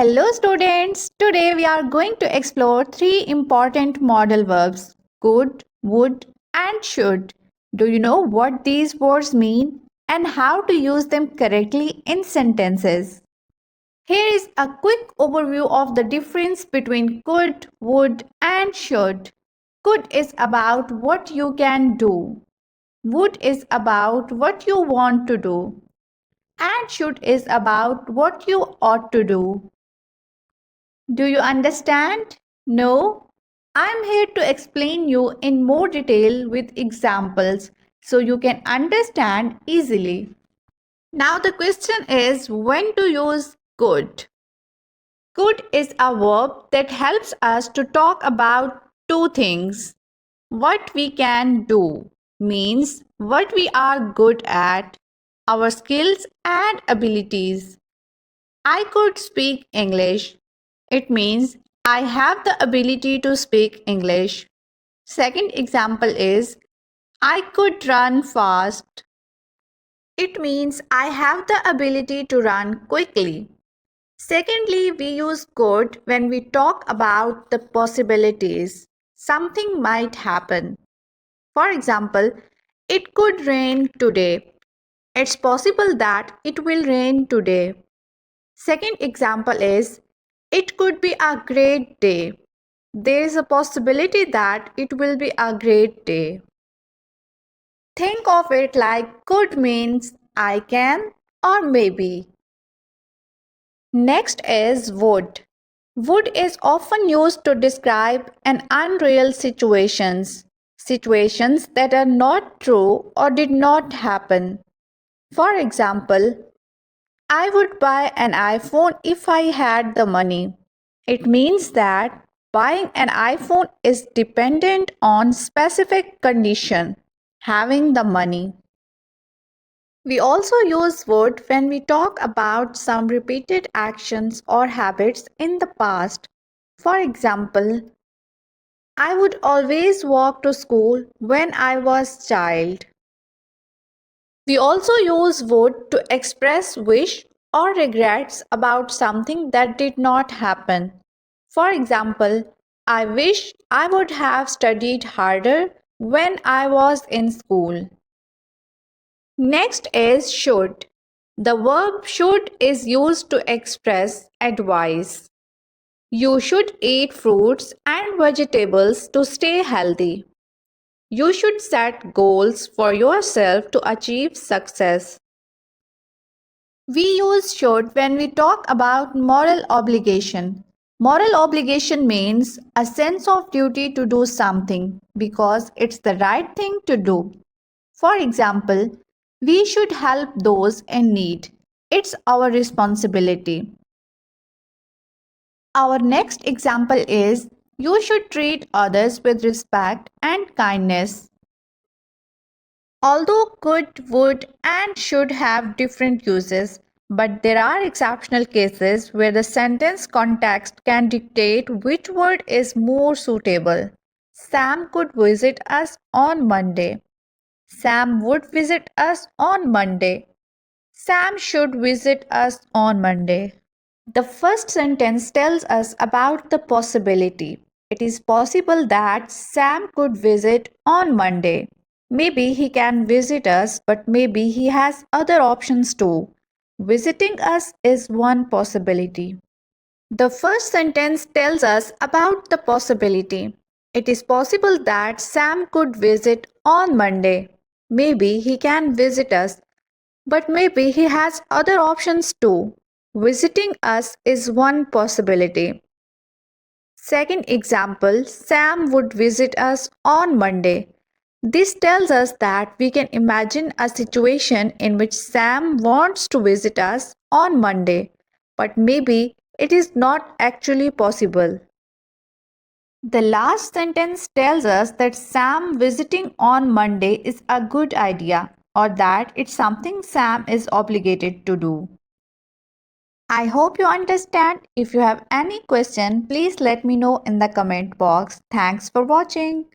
Hello students, today we are going to explore three important modal verbs, could, would and should. Do you know what these words mean and how to use them correctly in sentences? Here is a quick overview of the difference between could, would and should. Could is about what you can do. Would is about what you want to do. And should is about what you ought to do. Do you understand? No? I'm here to explain you in more detail with examples so you can understand easily. Now the question is when to use could. Could is a verb that helps us to talk about two things. What we can do means what we are good at, our skills and abilities. I could speak English. It means I have the ability to speak English. Second example is I could run fast. It means I have the ability to run quickly. Secondly, we use could when we talk about the possibilities. Something might happen. For example, it could rain today. It's possible that it will rain today. Second example is it could be a great day. There is a possibility that it will be a great day. Think of it like could means I can or maybe. Next is would. Would is often used to describe an unreal situations that are not true or did not happen. For example, I would buy an iPhone if I had the money. It means that buying an iPhone is dependent on specific condition, having the money. We also use would when we talk about some repeated actions or habits in the past. For example, I would always walk to school when I was child. We also use would to express wish or regrets about something that did not happen. For example, I wish I would have studied harder when I was in school. Next is should. The verb should is used to express advice. You should eat fruits and vegetables to stay healthy. You should set goals for yourself to achieve success. We use should when we talk about moral obligation. Moral obligation means a sense of duty to do something because it's the right thing to do. For example, we should help those in need. It's our responsibility. Our next example is you should treat others with respect and kindness. Although could, would, and should have different uses, but there are exceptional cases where the sentence context can dictate which word is more suitable. Sam could visit us on Monday. Sam would visit us on Monday. Sam should visit us on Monday. The first sentence tells us about the possibility. It is possible that Sam could visit on Monday. Maybe he can visit us, but maybe he has other options too. Visiting us is one possibility. The first sentence tells us about the possibility. It is possible that Sam could visit on Monday. Maybe he can visit us, but maybe he has other options too. Visiting us is one possibility. Second example, Sam would visit us on Monday. This tells us that we can imagine a situation in which Sam wants to visit us on Monday, but maybe it is not actually possible. The last sentence tells us that Sam visiting on Monday is a good idea or that it's something Sam is obligated to do. I hope you understand. If you have any question, please let me know in the comment box. Thanks for watching.